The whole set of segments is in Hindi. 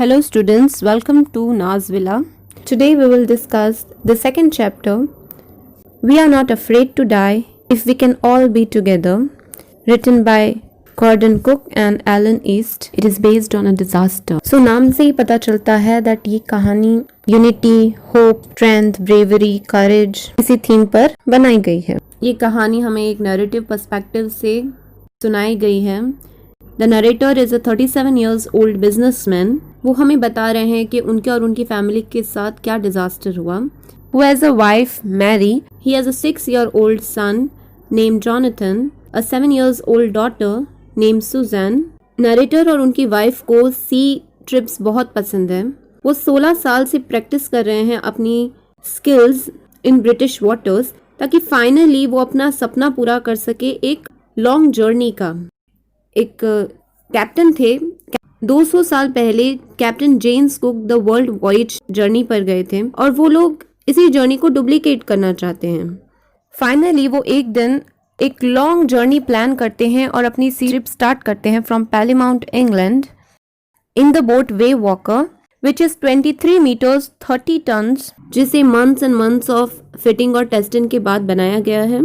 Hello students, welcome to Naz Villa. Today we will discuss the second chapter, We Are Not Afraid to Die If We Can All Be Together, written by Gordon Cook and Alan East. It is based on a disaster. So नाम से ही पता चलता है that ये कहानी यूनिटी, होप, स्ट्रेंथ, ब्रेवरी, करेज इसी थीम पर बनाई गई है. ये कहानी हमें एक नैरेटिव पर्सपेक्टिव से सुनाई गई है. The narrator is a 37 years old businessman. वो हमें बता रहे हैं कि उनके और उनकी फैमिली के साथ क्या डिजास्टर हुआ. Who has a wife, Mary. He has a 6-year-old son named Jonathan, a 7 years old daughter named Suzanne. Narrator और उनकी वाइफ को सी ट्रिप्स बहुत पसंद है. वो 16 साल से प्रैक्टिस कर रहे हैं अपनी स्किल्स इन ब्रिटिश वाटर्स ताकि फाइनली वो अपना सपना पूरा कर सके एक लॉन्ग जर्नी का. एक कैप्टन थे. 200 साल पहले captain James cook the world voyage journey पर गए थे और वो लोग इसी जर्नी को डुप्लीकेट करना चाहते हैं. फाइनली वो एक दिन एक लॉन्ग जर्नी प्लान करते हैं और अपनी सी ट्रिप स्टार्ट करते हैं from Plymouth England in the boat wave walker which is 23 meters 30 tons, जिसे months and months of fitting और टेस्टिंग के बाद बनाया गया है.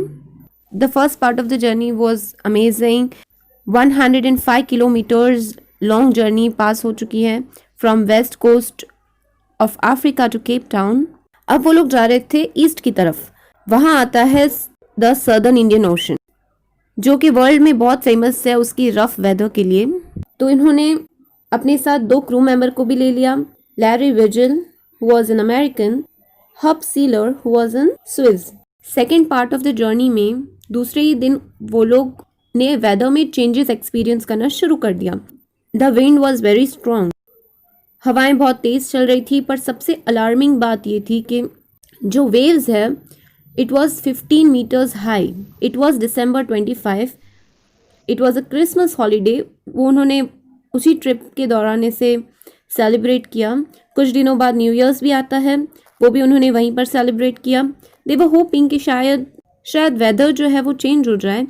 The first part of the journey was amazing. 105 kilometers long journey pass हो चुकी है from west coast of Africa to Cape Town. अब वो लोग जा रहे थे ईस्ट की तरफ. वहाँ आता है द सदर्न इंडियन ओशन जो कि वर्ल्ड में बहुत फेमस है उसकी रफ वेदर के लिए. तो इन्होंने अपने साथ 2 क्रू मेंबर को भी ले लिया. Larry vigil who was an American, hub sealer who was in Swiss. Second part of the journey में दूसरे ही दिन वो लोग ने वेदर में चेंजेस एक्सपीरियंस करना शुरू कर दिया. The wind was very strong. हवाएं बहुत तेज चल रही थी. पर सबसे अलार्मिंग बात ये थी कि जो वेव्स है it was 15 meters high. It was December 25. It was a Christmas holiday. वो उन्होंने उसी ट्रिप के दौरान इसे सेलिब्रेट किया. कुछ दिनों बाद न्यू ईयर्स भी आता है, वो भी उन्होंने वहीं पर सेलिब्रेट किया. दे वर होपिंग कि शायद वेदर जो है वो चेंज हो जाए.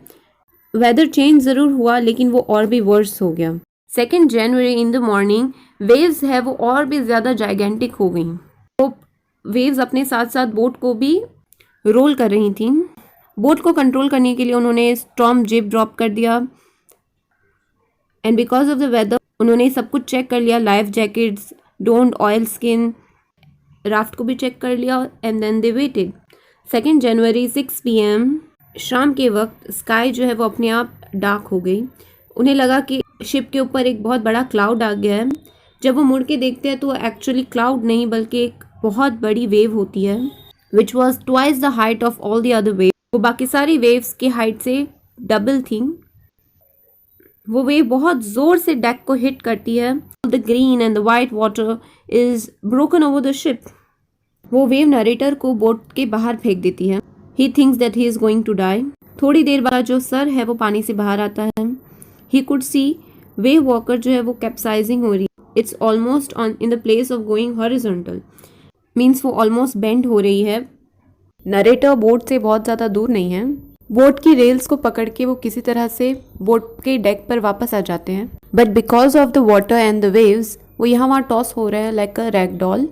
वेदर चेंज ज़रूर हुआ लेकिन वो और भी वर्स हो गया. 2 January in the morning waves है वो और भी ज़्यादा जाइगेंटिक हो गई. तो वेव्स अपने साथ साथ बोट को भी रोल कर रही थी. बोट को कंट्रोल करने के लिए उन्होंने स्टॉर्म जिप ड्रॉप कर दिया and because of the weather उन्होंने सब कुछ चेक कर लिया. Life jackets, don't oil skin, raft को भी चेक कर लिया and then they waited. 2 January 6 PM शाम के वक्त स्काई जो है वो अपने आप डार्क हो गई. उन्हें लगा कि शिप के ऊपर एक बहुत बड़ा क्लाउड आ गया है. जब वो मुड़ के देखते हैं तो एक्चुअली क्लाउड नहीं बल्कि एक बहुत बड़ी वेव होती है which was twice the height of all the other wave. वो बाकी सारी वेव्स की हाइट से डबल थी. वो वेव बहुत जोर से डेक को हिट करती है. The green and the white water is broken over the ship. वो वेव नरेटर को बोट के बाहर फेंक देती है. He thinks that he is going to die. थोड़ी देर बाद जो सर है वो पानी से बाहर आता है. He could C wave walker जो है वो कैप्साइजिंग हो रही है. It's almost on in the place of going horizontal. Means वो ऑलमोस्ट बेंड हो रही है. नरेटर बोट से बहुत ज़्यादा दूर नहीं है. बोट की रेल्स को पकड़ के वो किसी तरह से बोट के डेक पर वापस आ जाते हैं. But because of the water and the waves वो यहाँ वहाँ टॉस हो रहे हैं लाइक अ रैग डॉल.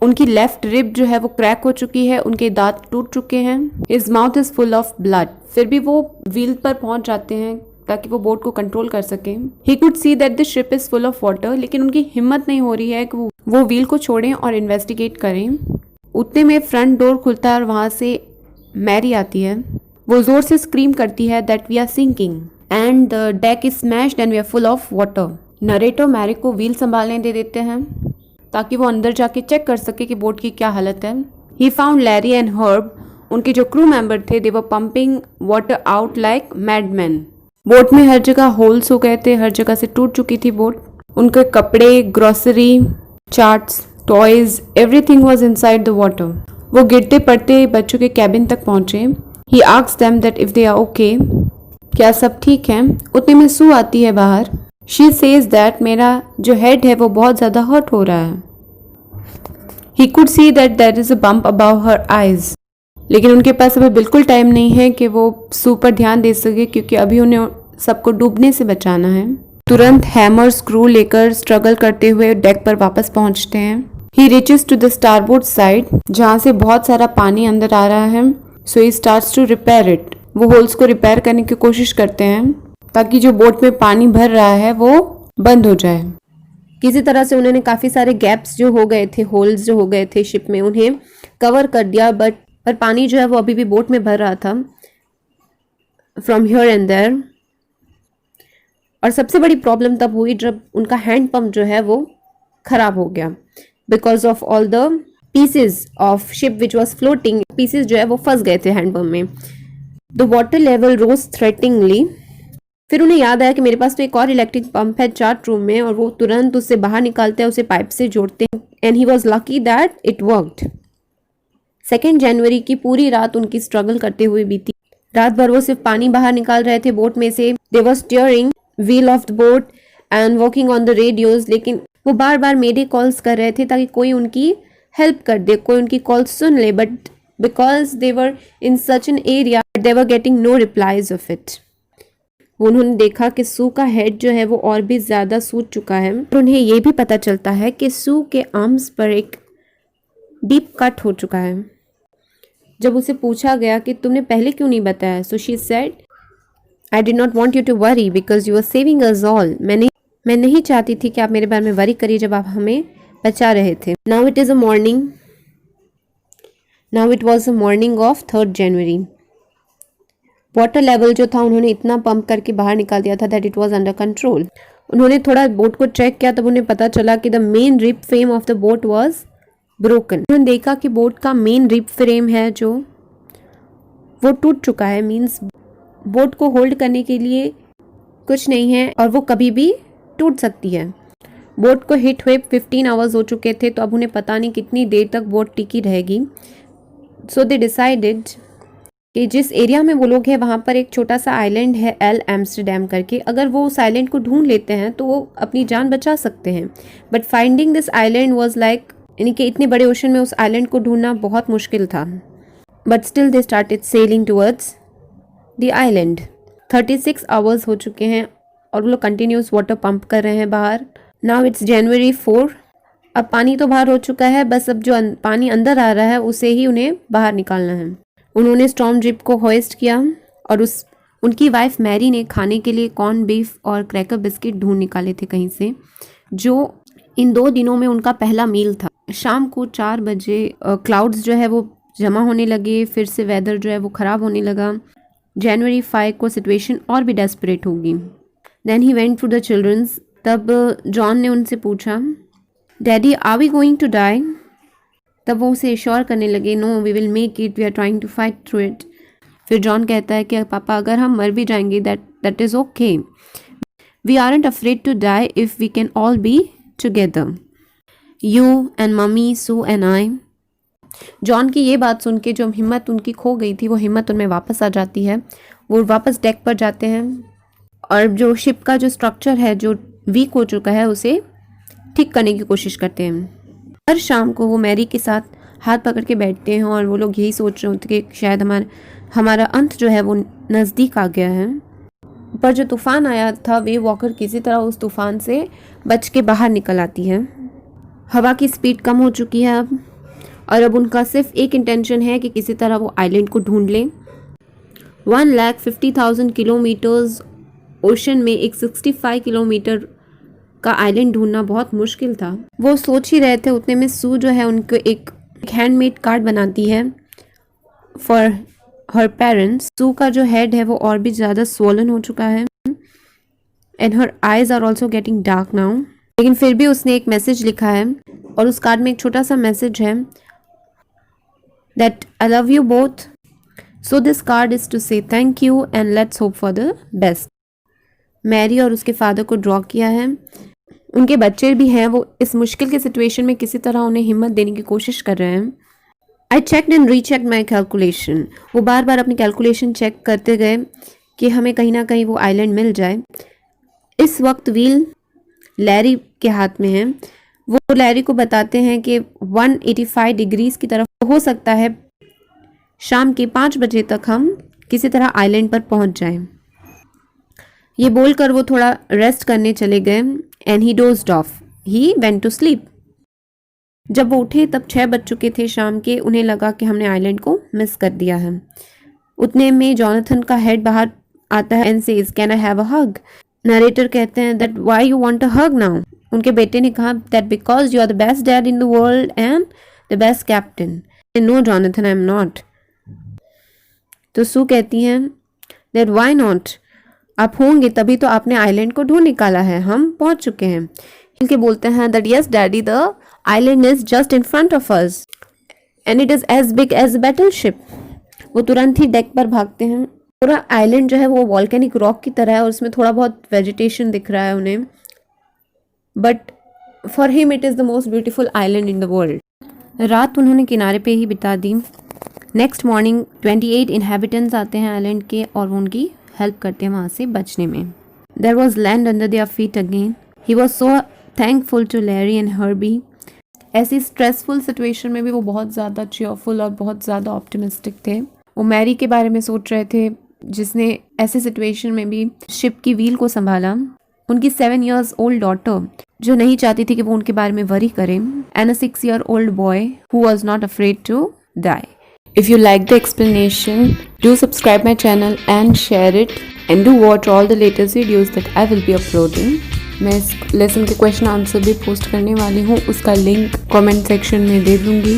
उनकी लेफ्ट रिब जो है वो क्रैक हो चुकी है. उनके दांत टूट चुके हैं. His mouth is full of blood. फिर भी वो व्हील पर पहुंच जाते हैं ताकि वो बोट को कंट्रोल कर सके. ही could see that the ship is full of water. लेकिन उनकी हिम्मत नहीं हो रही है कि वो व्हील को छोड़ें और इन्वेस्टिगेट करें. उतने में फ्रंट डोर खुलता है और वहां से मैरी आती है. वो जोर से स्क्रीम करती है that we are sinking and the deck is smashed and we are full of water. Narrator Mary को व्हील संभालने दे देते हैं ताकि वो अंदर जाके चेक कर सके कि बोट की क्या हालत है. He found Larry and Herb. उनके जो क्रू मेंबर थे they were pumping water out like madman. Boat में हर जगह होल्स हो गए थे. हर जगह से टूट चुकी थी बोट. उनके कपड़े, grocery, charts, toys, everything was inside the water. वो गिरते पड़ते बच्चों के कैबिन तक पहुंचे. He asked them that if they are okay, क्या सब ठीक है. उतने में सू आती है बाहर. शी सेज दैट मेरा जो हेड है वो बहुत ज़्यादा हर्ट हो रहा है. He could see that there is a bump above her eyes. लेकिन उनके पास अभी बिल्कुल टाइम नहीं है कि वो सू पर ध्यान दे सके क्योंकि अभी उन्हें सबको डूबने से बचाना है. तुरंत हैमर स्क्रू लेकर स्ट्रगल करते हुए डेक पर वापस पहुंचते हैं। He reaches to the starboard side, जहां से बहुत सारा पानी अंदर आ रहा है। So he starts to repair it. वो होल्स को रिपेयर करने की कोशिश करते हैं ताकि जो बोट में पानी भर रहा है वो बंद हो जाए। किसी तरह से उन्होंने काफी सारे गैप्स जो हो गए थे, होल्स जो हो गए थे शिप में, उन्हें कवर कर दिया, पर पानी जो है वो अभी भी बोट में भर रहा था फ्रॉम हियर एंड देयर। और सबसे बड़ी प्रॉब्लम तब हुई जब उनका हैंड पंप जो है वो खराब हो गया, because of all the pieces of ship which was floating. Pieces जो है वो फंस गए थे हैंड पंप में। द वाटर लेवल रोज थ्रेटनिंगली। फिर उन्हें याद आया कि मेरे पास तो एक और इलेक्ट्रिक पंप है चार्ट रूम में, और वो तुरंत उससे बाहर निकालते हैं, उसे पाइप से जोड़ते हैं। And he was lucky that it worked. 2 जनवरी की पूरी रात उनकी स्ट्रगल करते हुए बीती। रात भर वो सिर्फ पानी बाहर निकाल रहे थे बोट में से। They were steering wheel of the boat and working on the radios, लेकिन वो बार बार मेडे कॉल्स कर रहे थे ताकि कोई उनकी हेल्प कर दे, कोई उनकी कॉल सुन ले। But because they were in such an area they were getting no replies of it. उन्होंने देखा कि सू का हेड जो है वो और भी ज़्यादा सूज चुका है। और उन्हें ये भी पता चलता है कि सू के आर्म्स पर एक डीप कट हो चुका है। जब उसे पूछा गया कि तुमने पहले क्यों नहीं बताया, so she said, I did not want you to worry because you are saving us all. मैं नहीं चाहती थी कि आप मेरे बारे में वरी करिए जब आप हमें बचा रहे थे। Now it was a morning of 3 January. Water level जो था उन्होंने इतना पंप करके बाहर निकाल दिया था that it was under control. उन्होंने थोड़ा बोट को चेक किया, तब उन्हें पता चला कि the main rib frame of the boat was broken. उन्होंने देखा कि बोट का मेन रिब फ्रेम है जो वो टूट चुका है। मीन्स बोट को होल्ड करने के लिए कुछ नहीं है और वो कभी भी टूट सकती है। बोट को हिट हुए 15 आवर्स हो चुके थे, तो अब उन्हें पता नहीं कितनी देर तक बोट टिकी रहेगी। सो दे डिसाइडेड कि जिस एरिया में वो लोग हैं वहाँ पर एक छोटा सा आइलैंड है एल एम्स्टरडैम करके। अगर वो उस आइलैंड को ढूंढ लेते हैं तो वो अपनी जान बचा सकते हैं। But finding this island was like, यानी कि इतने बड़े ओशन में उस आइलैंड को ढूंढना बहुत मुश्किल था। But still they started selling towards the island. 36 hours हो चुके हैं और वो लोग कंटिन्यूस वाटर पंप कर रहे हैं बाहर। नाउ इट्स जनवरी 4। अब पानी तो बाहर हो चुका है, बस अब जो पानी अंदर आ रहा है उसे ही उन्हें बाहर निकालना है। उन्होंने स्टॉर्म ड्रिप को होइस्ट किया और उनकी वाइफ मैरी ने खाने के लिए कॉर्न बीफ और क्रैकर बिस्किट ढूंढ निकाले थे कहीं से, जो इन 2 दिनों में उनका पहला मील था। शाम को 4 बजे क्लाउड्स जो है वो जमा होने लगे, फिर से वेदर जो है वो ख़राब होने लगा। जनवरी 5 को सिचुएशन और भी डेस्परेट होगी। Then he went to the childrens. तब जॉन ने उनसे पूछा, daddy are we going to die? तब वो उसे एश्योर करने लगे, no we will make it, we are trying to fight through it. फिर जॉन कहता है कि पापा अगर हम मर भी जाएंगे that is okay, we aren't afraid to die if we can all be together, you and mummy, Sue and I. John की ये बात सुन के जो हिम्मत उनकी खो गई थी वो हिम्मत उनमें वापस आ जाती है। वो वापस डेक पर जाते हैं और जो शिप का जो स्ट्रक्चर है जो वीक हो चुका है उसे ठीक करने की कोशिश करते हैं। हर शाम को वो मैरी के साथ हाथ पकड़ के बैठते हैं और वो लोग यही सोच रहे होते कि शायद हमारा अंत जो है वो नज़दीक आ गया है। पर जो तूफ़ान आया था वेव वॉकर किसी तरह उस तूफ़ान से बच के बाहर निकल आती है। हवा की स्पीड कम हो चुकी है अब, और अब उनका सिर्फ एक इंटेंशन है कि किसी तरह वो आइलैंड को ढूंढ लें। 1,50,000 किलोमीटर्स ओशन में एक 65 किलोमीटर का आइलैंड ढूंढना बहुत मुश्किल था। वो सोच ही रहे थे, उतने में सू जो है उनको एक हैंडमेड कार्ड बनाती है फॉर हर पेरेंट्स। सू का जो हेड है वो और भी ज़्यादा स्वोलन हो चुका है and her eyes are also getting dark now. लेकिन फिर भी उसने एक मैसेज लिखा है और उस कार्ड में एक छोटा सा मैसेज है that I love you both, so this card is to say thank you and let's hope for the best. Mary और उसके फादर को ड्रॉ किया है। उनके बच्चे भी हैं, वो इस मुश्किल के सिचुएशन में किसी तरह उन्हें हिम्मत देने की कोशिश कर रहे हैं। I checked and rechecked my calculation. वो बार बार अपनी कैलकुलेशन चेक करते गए कि हमें कहीं ना कहीं वो आइलैंड मिल जाए। इस वक्त व्हील लैरी के हाथ में है। वो लैरी को बताते हैं कि 185 डिग्रीज की तरफ हो सकता है शाम के 5 बजे तक हम किसी तरह आइलैंड पर पहुंच जाएं। ये बोलकर वो थोड़ा रेस्ट करने चले गए and he dozed off, he went to sleep. जब वो उठे तब 6 बज चुके थे शाम के। उन्हें लगा कि हमने आइलैंड को मिस कर दिया है। उतने में जोनाथन का हेड बाहर आता है and says, can I have a hug? Narrator कहते हैं that why you want a hug now? उनके बेटे ने कहा that because you are the best dad in the world and the best captain. No Jonathan, I am not. तो सू कहती हैं दैट व्हाई नॉट? आप होंगे तभी तो आपने आइलैंड को ढूंढ निकाला है, हम पहुंच चुके हैं। के बोलते हैं that yes daddy, the island is just in front of us and it is as big as battleship. वो तुरंत ही डेक पर भागते हैं। पूरा आइलैंड जो है वो वॉल्केनिक रॉक की तरह है और उसमें थोड़ा बहुत वेजिटेशन दिख रहा है उन्हें, but for him it is the most beautiful island in the world. रात उन्होंने किनारे पे ही बिता दी। नेक्स्ट मॉर्निंग 28 इनहेबिटेंट्स आते हैं आइलैंड के और वो उनकी हेल्प करते हैं वहाँ से बचने में। There was land under their feet again. He was so thankful to Larry and Herbie. ऐसी स्ट्रेसफुल सिचुएशन में भी वो बहुत ज़्यादा चीयरफुल और बहुत ज़्यादा ऑप्टिमिस्टिक थे। वो मैरी के बारे में सोच रहे थे जिसने ऐसे सिचुएशन में भी शिप की व्हील को संभाला। उनकी 7 years old डॉटर जो नहीं चाहती थी कि वो उनके बारे में वरी करें, and a 6 year old boy who was not afraid to die. If you like the explanation, do subscribe my channel and share it and do watch all the latest videos that I will be uploading. मैं इस लेसन के क्वेश्चन आंसर भी पोस्ट करने वाली हूँ, उसका लिंक कमेंट सेक्शन में दे दूँगी।